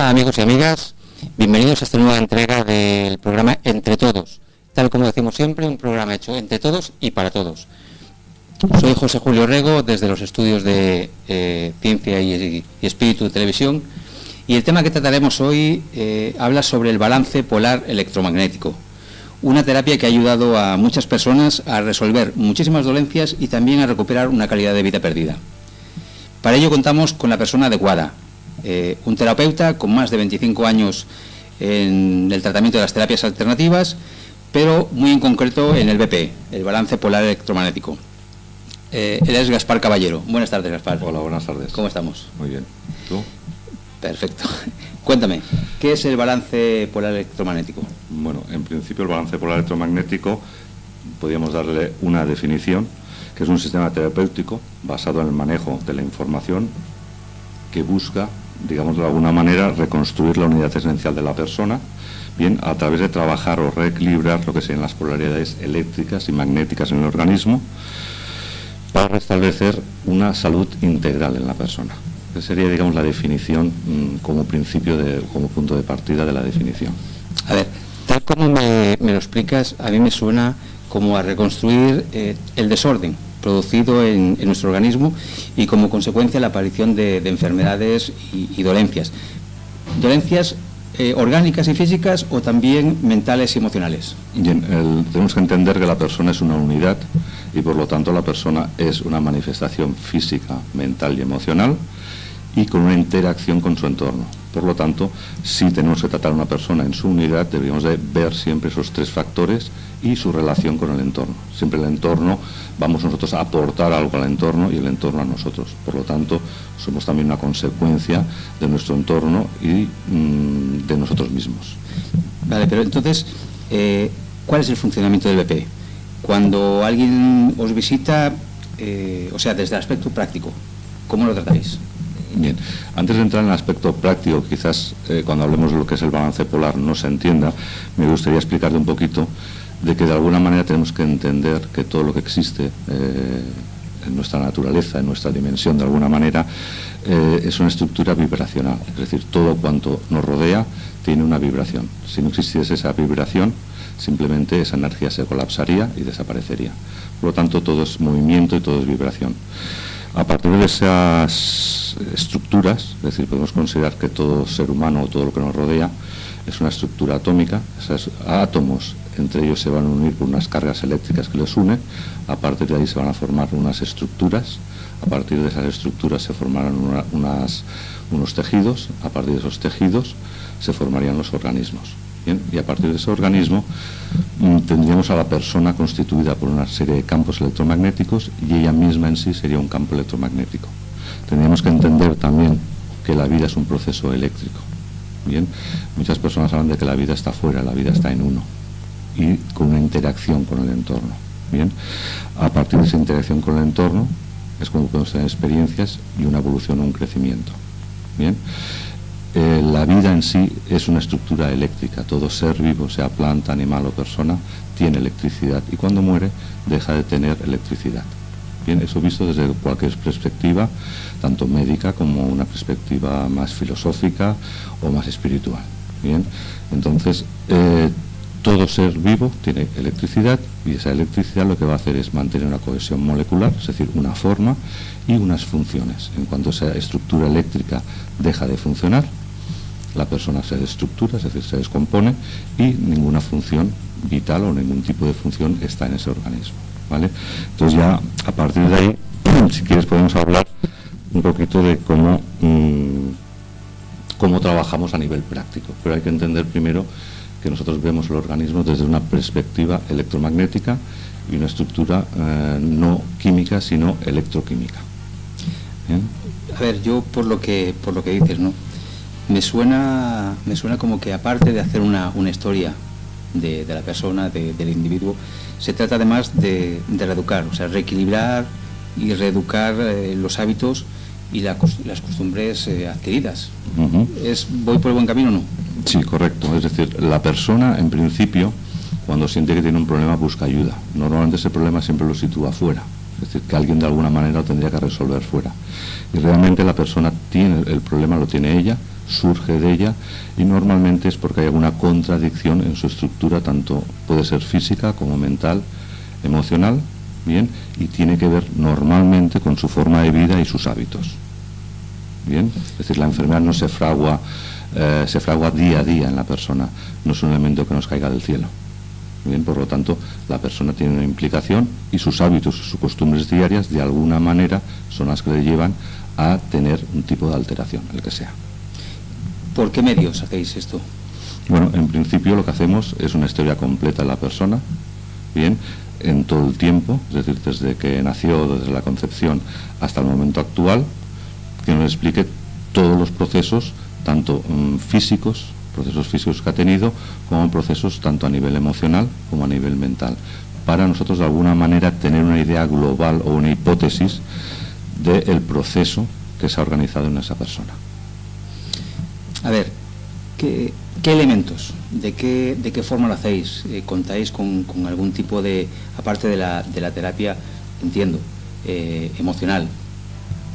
Hola amigos y amigas, bienvenidos a esta nueva entrega del programa Entre Todos. Tal como decimos siempre, un programa hecho entre todos y para todos. Soy José Julio Rego, desde los estudios de Ciencia y Espíritu de Televisión, y el tema que trataremos hoy habla sobre el balance polar electromagnético, una terapia que ha ayudado a muchas personas a resolver muchísimas dolencias y también a recuperar una calidad de vida perdida. Para ello contamos con la persona adecuada, un terapeuta con más de 25 años en el tratamiento de las terapias alternativas, pero muy en concreto en el BP, el balance polar electromagnético. Él es Gaspar Caballero. Buenas tardes, Gaspar. Hola, buenas tardes. ¿Cómo estamos? Muy bien. ¿Tú? Perfecto. Cuéntame, ¿qué es el balance polar electromagnético? Bueno, en principio el balance polar electromagnético podríamos darle una definición, que es un sistema terapéutico basado en el manejo de la información que busca, digamos de alguna manera, reconstruir la unidad esencial de la persona, bien, a través de trabajar o reequilibrar lo que serían las polaridades eléctricas y magnéticas en el organismo, para restablecer una salud integral en la persona. Esa sería, digamos, la definición como principio, como punto de partida de la definición. A ver, tal como me lo explicas, a mí me suena como a reconstruir el desorden producido en nuestro organismo y como consecuencia la aparición de enfermedades y dolencias. ¿Dolencias orgánicas y físicas o también mentales y emocionales? Bien, tenemos que entender que la persona es una unidad y por lo tanto la persona es una manifestación física, mental y emocional y con una interacción con su entorno. Por lo tanto, si tenemos que tratar a una persona en su unidad, deberíamos de ver siempre esos tres factores y su relación con el entorno. Siempre el entorno, vamos nosotros a aportar algo al entorno y el entorno a nosotros. Por lo tanto, somos también una consecuencia de nuestro entorno y de nosotros mismos. Vale, pero entonces, ¿cuál es el funcionamiento del BP? Cuando alguien os visita, o sea, desde el aspecto práctico, ¿cómo lo tratáis? Bien, antes de entrar en el aspecto práctico, quizás cuando hablemos de lo que es el balance polar no se entienda, me gustaría explicarle un poquito de que de alguna manera tenemos que entender que todo lo que existe en nuestra naturaleza, en nuestra dimensión, de alguna manera, es una estructura vibracional. Es decir, todo cuanto nos rodea tiene una vibración. Si no existiese esa vibración, simplemente esa energía se colapsaría y desaparecería. Por lo tanto, todo es movimiento y todo es vibración. A partir de esas estructuras, es decir, podemos considerar que todo ser humano o todo lo que nos rodea es una estructura atómica. Esos átomos, entre ellos se van a unir por unas cargas eléctricas que les unen, a partir de ahí se van a formar unas estructuras, a partir de esas estructuras se formarán unos tejidos, a partir de esos tejidos se formarían los organismos. Bien, y a partir de ese organismo tendríamos a la persona constituida por una serie de campos electromagnéticos y ella misma en sí sería un campo electromagnético. Tendríamos que entender también que la vida es un proceso eléctrico. Bien, muchas personas hablan de que la vida está fuera, la vida está en uno y con una interacción con el entorno. Bien, a partir de esa interacción con el entorno es cuando podemos tener experiencias y una evolución o un crecimiento. Bien. La vida en sí es una estructura eléctrica. Todo ser vivo, sea planta, animal o persona, tiene electricidad y cuando muere deja de tener electricidad. Bien, eso visto desde cualquier perspectiva, tanto médica como una perspectiva más filosófica o más espiritual. Bien, entonces todo ser vivo tiene electricidad y esa electricidad lo que va a hacer es mantener una cohesión molecular, es decir, una forma y unas funciones. En cuanto esa estructura eléctrica deja de funcionar, la persona se destructura, es decir, se descompone y ninguna función vital o ningún tipo de función está en ese organismo, ¿vale? Entonces ya a partir de ahí, si quieres podemos hablar un poquito de cómo trabajamos a nivel práctico, pero hay que entender primero que nosotros vemos el organismo desde una perspectiva electromagnética y una estructura no química sino electroquímica. ¿Bien? A ver, yo por lo que dices, ¿no? Me suena como que aparte de hacer una historia de la persona, del individuo, se trata además de reeducar, o sea, reequilibrar y reeducar los hábitos y las costumbres adquiridas. ¿Voy por el buen camino o no? Sí, correcto. Es decir, la persona, en principio, cuando siente que tiene un problema, busca ayuda. Normalmente ese problema siempre lo sitúa fuera. Es decir, que alguien de alguna manera lo tendría que resolver fuera. Y realmente la persona tiene el problema, lo tiene ella, surge de ella, y normalmente es porque hay alguna contradicción en su estructura, tanto puede ser física como mental, emocional, bien, y tiene que ver normalmente con su forma de vida y sus hábitos. Bien, es decir, la enfermedad no se fragua día a día en la persona, no es un elemento que nos caiga del cielo. Bien, por lo tanto, la persona tiene una implicación y sus hábitos, sus costumbres diarias, de alguna manera, son las que le llevan a tener un tipo de alteración, el que sea. ¿Por qué medios hacéis esto? Bueno, en principio lo que hacemos es una historia completa de la persona, bien, en todo el tiempo, es decir, desde que nació, desde la concepción hasta el momento actual, que nos explique todos los procesos, tanto físicos, procesos físicos que ha tenido, como procesos tanto a nivel emocional como a nivel mental, para nosotros de alguna manera tener una idea global o una hipótesis del proceso que se ha organizado en esa persona. A ver, ¿qué elementos, de qué forma lo hacéis? ¿Contáis con algún tipo de, aparte de la terapia, entiendo, emocional?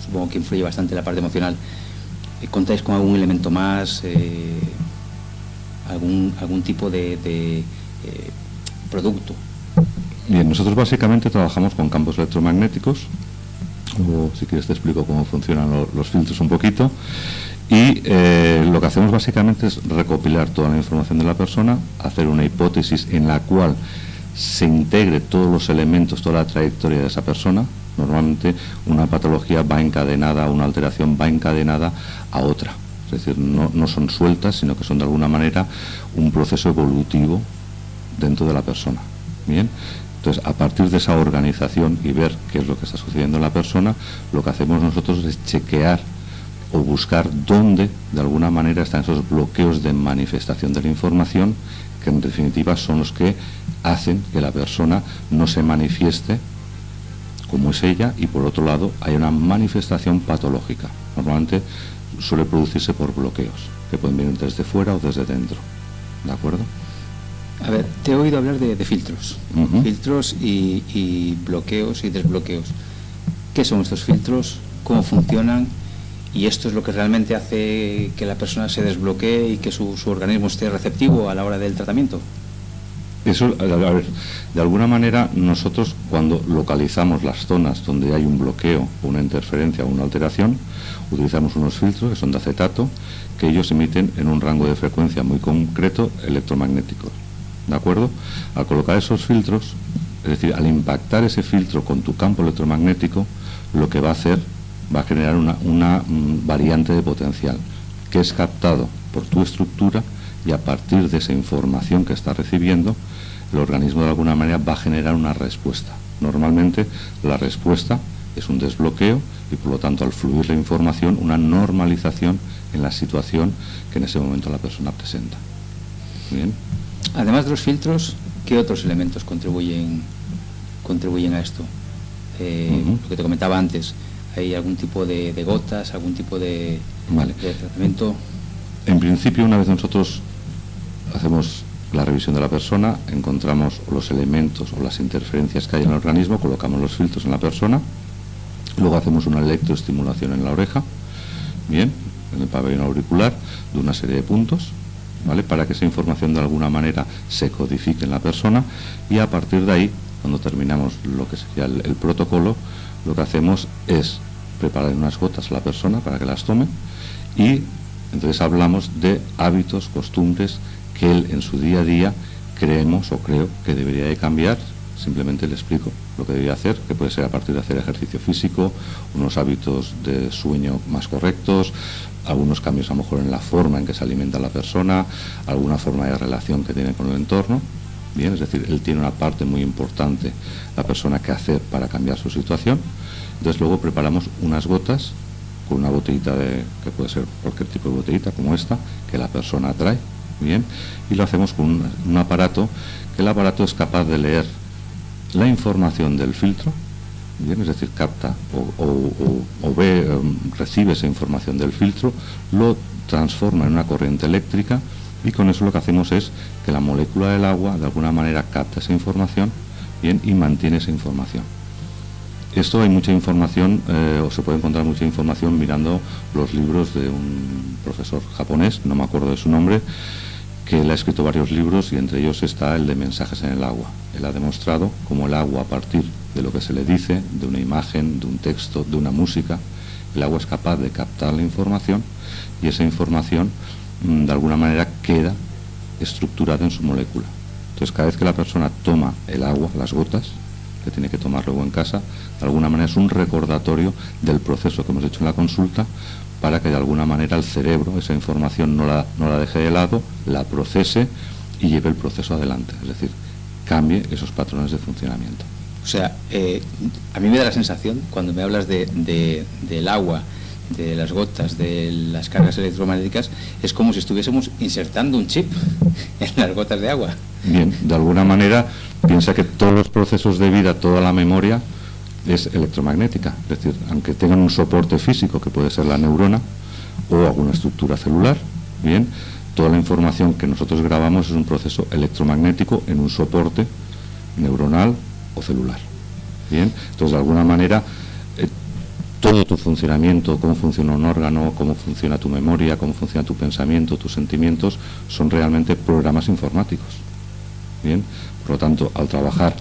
Supongo que influye bastante la parte emocional. ¿Contáis con algún elemento más, algún tipo de producto? Bien, nosotros básicamente trabajamos con campos electromagnéticos, o si quieres te explico cómo funcionan los filtros un poquito, y lo que hacemos básicamente es recopilar toda la información de la persona, hacer una hipótesis en la cual se integre todos los elementos, toda la trayectoria de esa persona. Normalmente una patología va encadenada, una alteración va encadenada a otra, es decir, no son sueltas, sino que son de alguna manera un proceso evolutivo dentro de la persona. Bien, entonces a partir de esa organización y ver qué es lo que está sucediendo en la persona, lo que hacemos nosotros es chequear o buscar dónde de alguna manera están esos bloqueos de manifestación de la información, que en definitiva son los que hacen que la persona no se manifieste como es ella, y por otro lado hay una manifestación patológica. Normalmente suele producirse por bloqueos que pueden venir desde fuera o desde dentro. ¿De acuerdo? A ver, te he oído hablar de filtros. Uh-huh. Filtros y bloqueos y desbloqueos. ¿Qué son estos filtros? ¿Cómo funcionan? ¿Y esto es lo que realmente hace que la persona se desbloquee y que su organismo esté receptivo a la hora del tratamiento? Eso, a ver, de alguna manera nosotros cuando localizamos las zonas donde hay un bloqueo, una interferencia o una alteración, utilizamos unos filtros que son de acetato, que ellos emiten en un rango de frecuencia muy concreto electromagnético. ¿De acuerdo? Al colocar esos filtros, es decir, al impactar ese filtro con tu campo electromagnético, lo que va a hacer, va a generar una variante de potencial, que es captado por tu estructura, y a partir de esa información que está recibiendo, el organismo de alguna manera va a generar una respuesta. Normalmente la respuesta es un desbloqueo y por lo tanto al fluir la información una normalización en la situación que en ese momento la persona presenta. Bien. Además de los filtros, ¿qué otros elementos contribuyen a esto? Lo que te comentaba antes, ¿hay algún tipo de gotas, algún tipo de tratamiento? En principio, una vez nosotros hacemos la revisión de la persona, encontramos los elementos o las interferencias que hay en el organismo, colocamos los filtros en la persona, luego hacemos una electroestimulación en la oreja, bien, en el pabellón auricular, de una serie de puntos, ¿vale?, para que esa información de alguna manera se codifique en la persona, y a partir de ahí, cuando terminamos lo que sería el protocolo, lo que hacemos es preparar unas gotas a la persona para que las tome, y entonces hablamos de hábitos, costumbres que él en su día a día creemos o creo que debería de cambiar. Simplemente le explico lo que debería hacer, que puede ser a partir de hacer ejercicio físico, unos hábitos de sueño más correctos, algunos cambios a lo mejor en la forma en que se alimenta la persona, alguna forma de relación que tiene con el entorno. Bien, es decir, él tiene una parte muy importante, la persona, que hacer para cambiar su situación. Entonces luego preparamos unas gotas con una botellita que puede ser cualquier tipo de botellita como esta, que la persona trae, bien, y lo hacemos con un aparato, que el aparato es capaz de leer la información del filtro, bien, es decir, capta o ve, recibe esa información del filtro, lo transforma en una corriente eléctrica, y con eso lo que hacemos es que la molécula del agua de alguna manera capta esa información, bien, y mantiene esa información. Esto hay mucha información, o se puede encontrar mucha información mirando los libros de un profesor japonés, no me acuerdo de su nombre, que él ha escrito varios libros y entre ellos está el de Mensajes en el agua. Él ha demostrado cómo el agua, a partir de lo que se le dice, de una imagen, de un texto, de una música, el agua es capaz de captar la información y esa información de alguna manera queda estructurada en su molécula. Entonces, cada vez que la persona toma el agua, las gotas, que tiene que tomar luego en casa, de alguna manera es un recordatorio del proceso que hemos hecho en la consulta, para que de alguna manera el cerebro esa información no la deje de lado, la procese y lleve el proceso adelante, es decir, cambie esos patrones de funcionamiento. O sea, a mí me da la sensación, cuando me hablas del agua, de las gotas, de las cargas electromagnéticas, es como si estuviésemos insertando un chip en las gotas de agua. Bien, de alguna manera piensa que todos los procesos de vida, toda la memoria es electromagnética, es decir, aunque tengan un soporte físico que puede ser la neurona o alguna estructura celular, bien, toda la información que nosotros grabamos es un proceso electromagnético en un soporte neuronal o celular. Bien, entonces de alguna manera todo tu funcionamiento, cómo funciona un órgano, cómo funciona tu memoria, cómo funciona tu pensamiento, tus sentimientos, son realmente programas informáticos. Bien, por lo tanto, al trabajar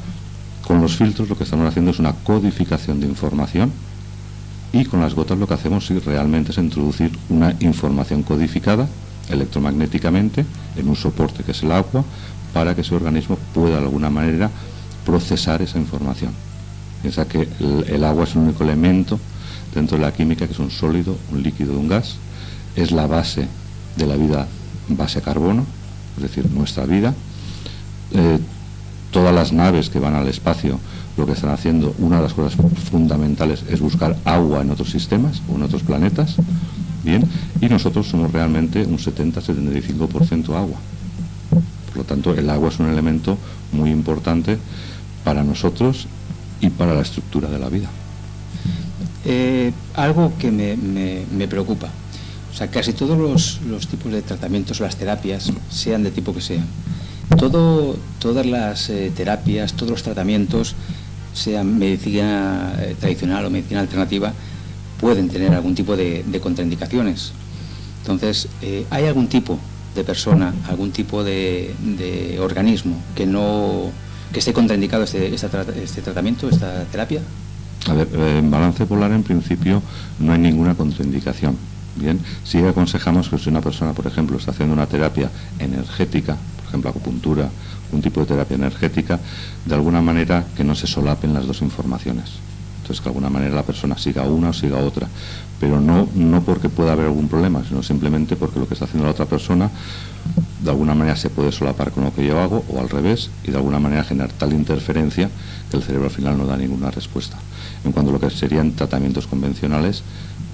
con los filtros lo que estamos haciendo es una codificación de información y con las gotas lo que hacemos realmente es introducir una información codificada electromagnéticamente en un soporte que es el agua para que ese organismo pueda de alguna manera procesar esa información. Piensa que el agua es el único elemento dentro de la química que es un sólido, un líquido, un gas, es la base de la vida, base carbono, es decir, nuestra vida. Todas las naves que van al espacio lo que están haciendo, una de las cosas fundamentales es buscar agua en otros sistemas o en otros planetas, bien, y nosotros somos realmente un 70-75% agua. Por lo tanto, el agua es un elemento muy importante para nosotros y para la estructura de la vida. Algo que me preocupa, o sea, casi todos los tipos de tratamientos, las terapias, sean de tipo que sean, todas las terapias, todos los tratamientos, sean medicina tradicional o medicina alternativa, pueden tener algún tipo de contraindicaciones. Entonces, ¿hay algún tipo de persona, algún tipo de organismo que esté contraindicado este tratamiento, esta terapia? A ver, en balance polar en principio no hay ninguna contraindicación. Bien, sí aconsejamos que si una persona, por ejemplo, está haciendo una terapia energética, por ejemplo acupuntura, un tipo de terapia energética, de alguna manera que no se solapen las dos informaciones. Entonces, que de alguna manera la persona siga una o siga otra, pero no porque pueda haber algún problema, sino simplemente porque lo que está haciendo la otra persona de alguna manera se puede solapar con lo que yo hago o al revés, y de alguna manera generar tal interferencia que el cerebro al final no da ninguna respuesta. En cuanto a lo que serían tratamientos convencionales,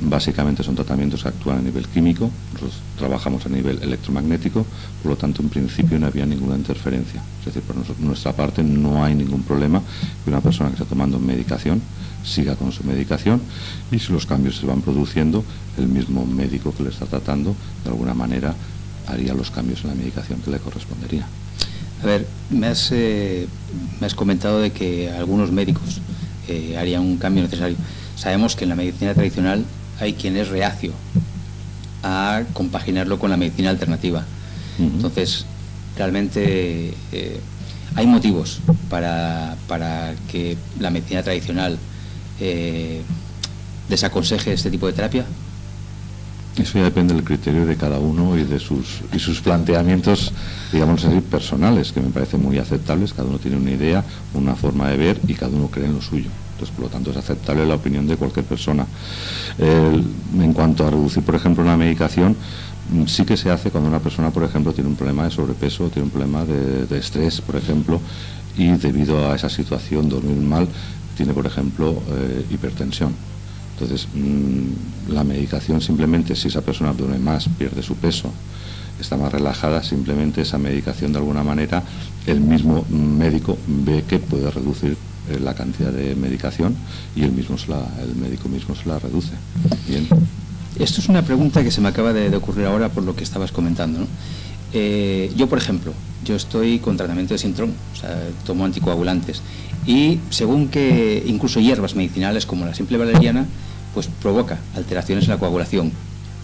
básicamente son tratamientos que actúan a nivel químico, nosotros trabajamos a nivel electromagnético, por lo tanto en principio no había ninguna interferencia. Es decir, por nuestra parte no hay ningún problema que una persona que está tomando medicación siga con su medicación, y si los cambios se van produciendo, el mismo médico que le está tratando de alguna manera haría los cambios en la medicación que le correspondería. A ver, me has comentado de que algunos médicos harían un cambio necesario. Sabemos que en la medicina tradicional hay quien es reacio a compaginarlo con la medicina alternativa. Entonces, realmente hay motivos para que la medicina tradicional desaconseje este tipo de terapia. Eso ya depende del criterio de cada uno y de sus planteamientos, digamos así, personales, que me parecen muy aceptables. Cada uno tiene una idea, una forma de ver y cada uno cree en lo suyo. Entonces, por lo tanto, es aceptable la opinión de cualquier persona. En cuanto a reducir, por ejemplo, una medicación, sí que se hace cuando una persona, por ejemplo, tiene un problema de sobrepeso, tiene un problema de estrés, por ejemplo, y debido a esa situación, dormir mal, tiene, por ejemplo, hipertensión. Entonces, la medicación simplemente, si esa persona duerme más, pierde su peso, está más relajada, simplemente esa medicación de alguna manera, el mismo médico ve que puede reducir la cantidad de medicación y el médico mismo se la reduce. Bien. Esto es una pregunta que se me acaba de ocurrir ahora por lo que estabas comentando, ¿no? Yo, por ejemplo, estoy con tratamiento de Sintrom, o sea, tomo anticoagulantes, y según que incluso hierbas medicinales como la simple valeriana, pues provoca alteraciones en la coagulación.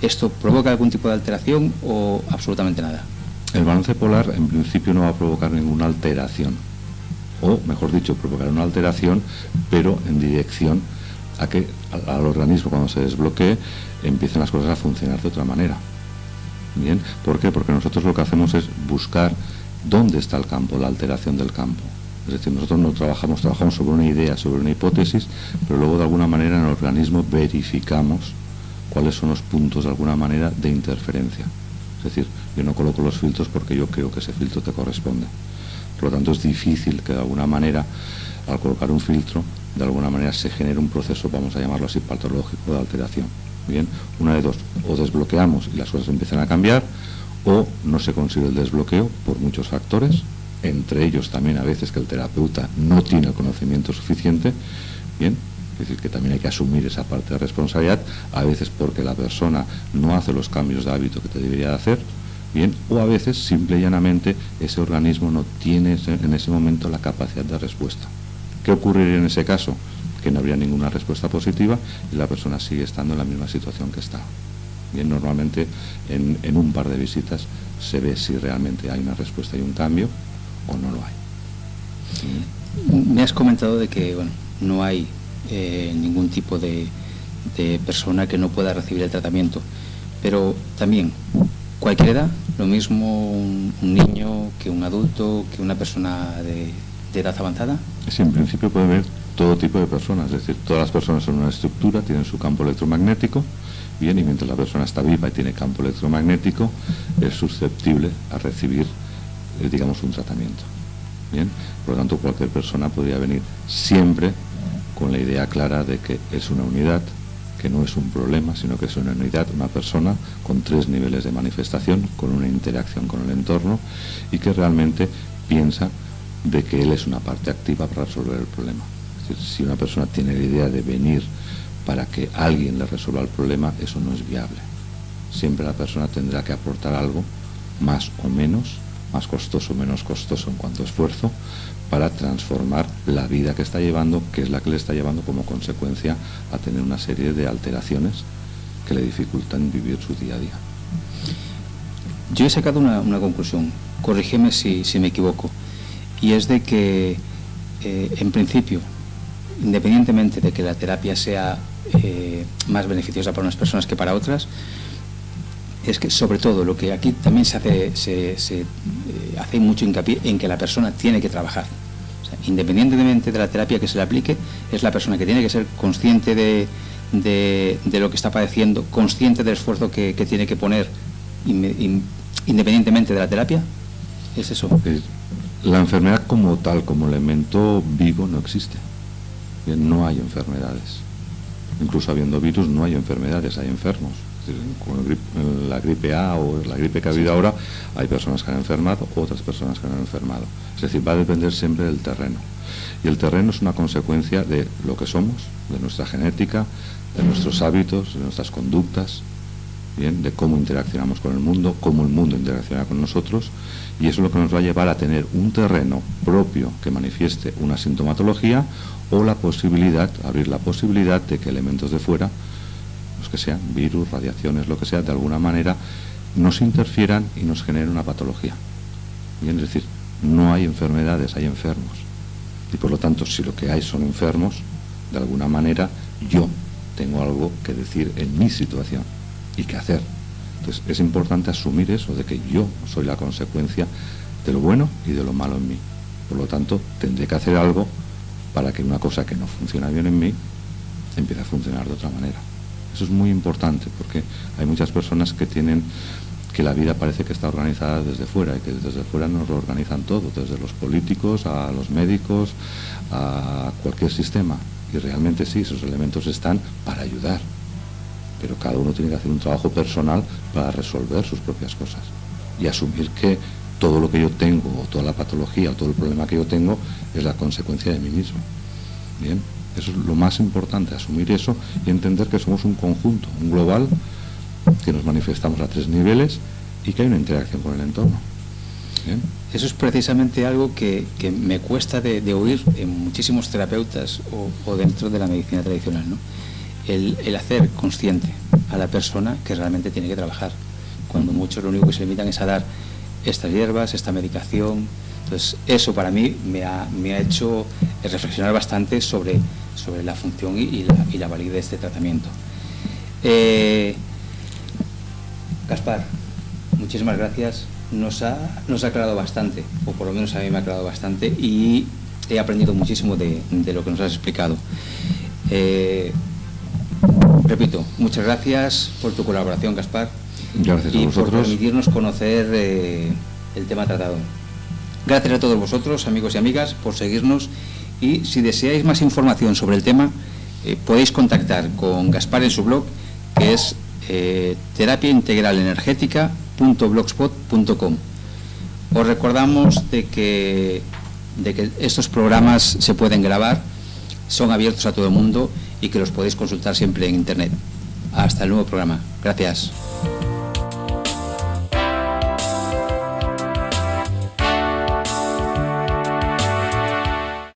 ¿Esto provoca algún tipo de alteración o absolutamente nada? El balance polar en principio no va a provocar ninguna alteración, o mejor dicho, provocará una alteración, pero en dirección a que al organismo, cuando se desbloquee, empiecen las cosas a funcionar de otra manera. Bien, ¿por qué? Porque nosotros lo que hacemos es buscar dónde está el campo, la alteración del campo. Es decir, nosotros no trabajamos sobre una idea, sobre una hipótesis, pero luego de alguna manera en el organismo verificamos cuáles son los puntos de alguna manera de interferencia. Es decir, yo no coloco los filtros porque yo creo que ese filtro te corresponde. Por lo tanto, es difícil que de alguna manera, al colocar un filtro, de alguna manera se genere un proceso, vamos a llamarlo así, patológico de alteración. Bien, una de dos, o desbloqueamos y las cosas empiezan a cambiar, o no se consigue el desbloqueo por muchos factores, entre ellos también a veces que el terapeuta no tiene el conocimiento suficiente. Bien, es decir, que también hay que asumir esa parte de responsabilidad, a veces porque la persona no hace los cambios de hábito que te debería hacer, bien, o a veces simple y llanamente ese organismo no tiene en ese momento la capacidad de respuesta. ¿Qué ocurriría en ese caso? Que no habría ninguna respuesta positiva y la persona sigue estando en la misma situación que está. Bien, normalmente en un par de visitas se ve si realmente hay una respuesta y un cambio o no lo hay. Me has comentado de que bueno, no hay ningún tipo de persona que no pueda recibir el tratamiento, pero también cualquier edad, lo mismo un niño que un adulto, que una persona de edad avanzada. Sí, en principio puede haber todo tipo de personas, es decir, todas las personas son una estructura, tienen su campo electromagnético, bien, y mientras la persona está viva y tiene campo electromagnético, es susceptible a recibir, digamos, un tratamiento. Bien, por lo tanto, cualquier persona podría venir siempre con la idea clara de que es una unidad, que no es un problema, sino que es una unidad, una persona con 3 niveles de manifestación, con una interacción con el entorno y que realmente piensa de que él es una parte activa para resolver el problema. Es decir, si una persona tiene la idea de venir para que alguien le resuelva el problema, eso no es viable. Siempre la persona tendrá que aportar algo, más o menos, más costoso o menos costoso en cuanto a esfuerzo, para transformar la vida que está llevando, que es la que le está llevando como consecuencia a tener una serie de alteraciones que le dificultan vivir su día a día. Yo he sacado una conclusión, corrígeme si me equivoco, y es de que en principio, independientemente de que la terapia sea más beneficiosa para unas personas que para otras, es que sobre todo lo que aquí también se hace mucho hincapié en que la persona tiene que trabajar. O sea, independientemente de la terapia que se le aplique, es la persona que tiene que ser consciente de lo que está padeciendo, consciente del esfuerzo que tiene que poner independientemente de la terapia. ¿Es eso? La enfermedad como tal, como elemento vivo, no existe. Bien, no hay enfermedades. Incluso habiendo virus no hay enfermedades, hay enfermos. Con la gripe A o la gripe que ha habido ahora, hay personas que han enfermado, otras personas que no han enfermado. Es decir, va a depender siempre del terreno. Y el terreno es una consecuencia de lo que somos, de nuestra genética, de nuestros hábitos, de nuestras conductas, bien, de cómo interaccionamos con el mundo, cómo el mundo interacciona con nosotros, y eso es lo que nos va a llevar a tener un terreno propio que manifieste una sintomatología o la posibilidad, abrir la posibilidad de que elementos de fuera, los que sean virus, radiaciones, lo que sea, de alguna manera nos interfieran y nos generen una patología. Bien, es decir, no hay enfermedades, hay enfermos. Y por lo tanto, si lo que hay son enfermos, de alguna manera yo tengo algo que decir en mi situación y qué hacer. Entonces es importante asumir eso, de que yo soy la consecuencia de lo bueno y de lo malo en mí. Por lo tanto, tendré que hacer algo para que una cosa que no funciona bien en mí empiece a funcionar de otra manera. Eso es muy importante porque hay muchas personas que tienen que la vida parece que está organizada desde fuera y que desde fuera nos lo organizan todo, desde los políticos a los médicos, a cualquier sistema. Y realmente sí, esos elementos están para ayudar, pero cada uno tiene que hacer un trabajo personal para resolver sus propias cosas y asumir que todo lo que yo tengo, o toda la patología, o todo el problema que yo tengo, es la consecuencia de mí mismo. Bien, eso es lo más importante, asumir eso y entender que somos un conjunto, un global, que nos manifestamos a 3 niveles y que hay una interacción con el entorno. Bien. Eso es precisamente algo que me cuesta de oír en muchísimos terapeutas o dentro de la medicina tradicional, ¿no? El hacer consciente a la persona que realmente tiene que trabajar, cuando muchos lo único que se limitan es a dar estas hierbas, esta medicación. Entonces eso para mí me ha hecho reflexionar bastante sobre la función y la validez de este tratamiento. Gaspar, muchísimas gracias. Nos ha aclarado bastante, o por lo menos a mí me ha aclarado bastante, y he aprendido muchísimo de lo que nos has explicado. Repito, muchas gracias por tu colaboración, Gaspar. Gracias a vosotros. Y por permitirnos conocer el tema tratado. Gracias a todos vosotros, amigos y amigas, por seguirnos, y si deseáis más información sobre el tema, podéis contactar con Gaspar en su blog, que es terapiaintegralenergética.blogspot.com. Os recordamos de que estos programas se pueden grabar, son abiertos a todo el mundo y que los podéis consultar siempre en internet. Hasta el nuevo programa. Gracias.